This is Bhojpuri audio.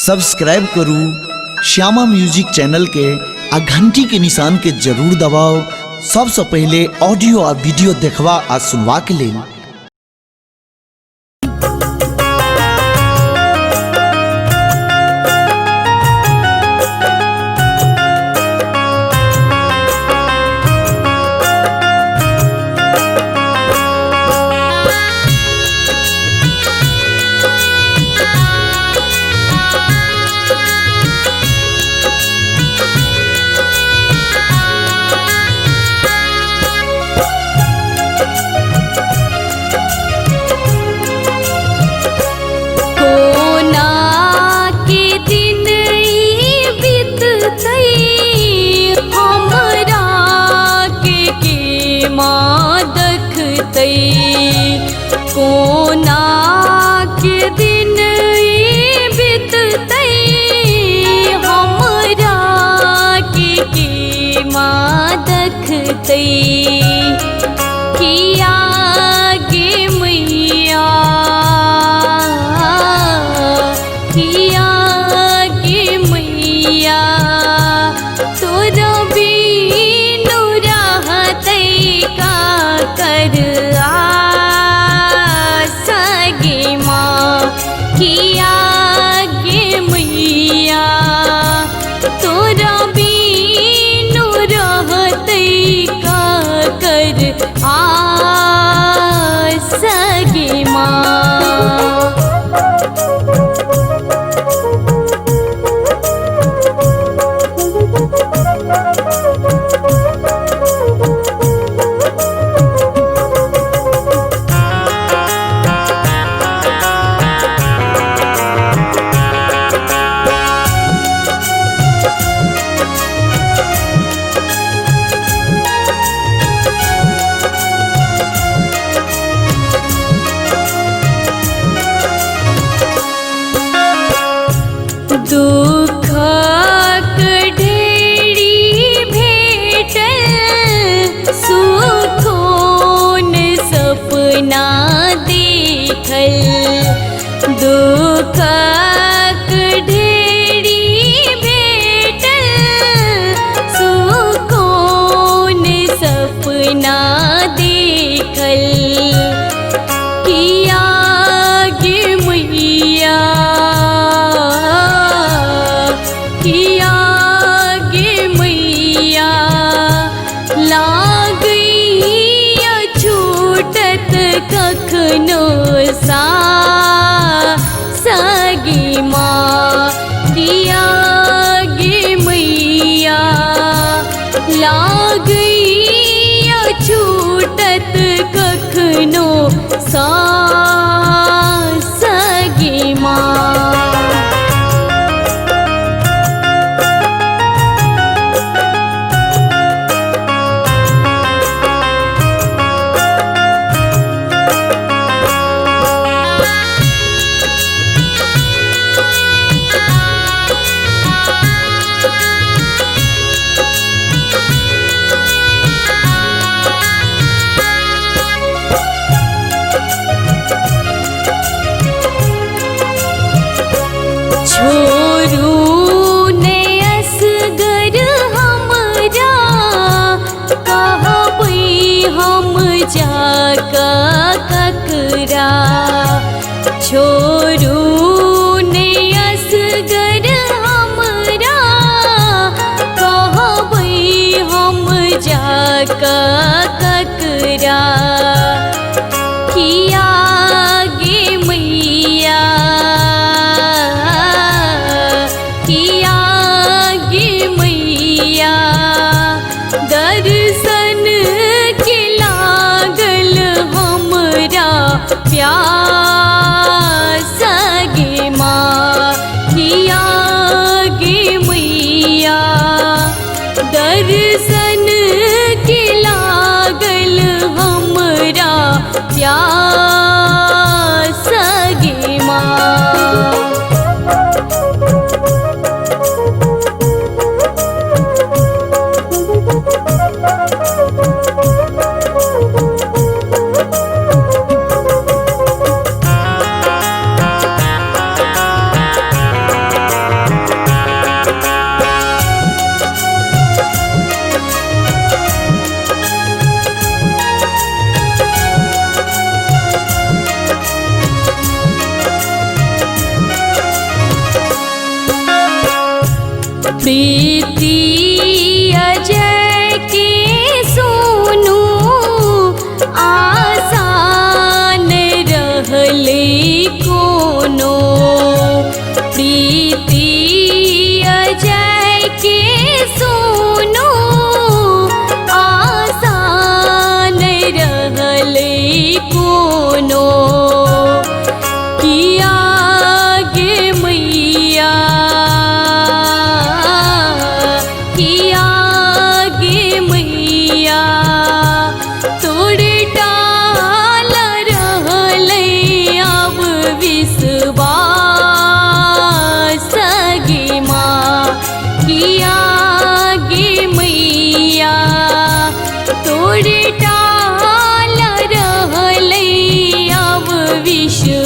सब्सक्राइब करू श्यामा म्यूजिक चैनल के आ घंटी के निशान के जरूर दबाओ सबसे पहले ऑडियो आ वीडियो देखवा आ सुनवा के लिए। कोना के दिन बीततै हमरा के माँ देखतै किया गे मैया किया गे मैया तोरा बिनु रहतै का कर किया गे मैया तोरा बिनु रहतै का कर गे माँ। दुखक ढेरी भेटल सुखोन सपना देखल दुखक ढेरी भेटल सुखोन सपना देखल किया गे मैया किया गे मैया लागैया छूटत कखनो गे माँ किया गे मैया लागैया छूटत कखनो गे माँ। छोरू ने असगर हमरा कहबै हम जाका ककरा छोरू ने असगर हमरा कहबै हम जाका ककरा किया गे मैया किया गे मैया दर्शन के लागल हमरा प्यास गे माँ किया गे मैया दर्शन के लागल हमरा प्यास गे माँ। प्रीति अजय के सुनू आसान रहले कोनो प्रीति अजय के सुनू आसान रहले कोनो किया गे मैया किया गे मैया तोड़ डाल रहले अब विश्वास गे माँ किया गे मैया तोड़ डाल रहले अब विश्वास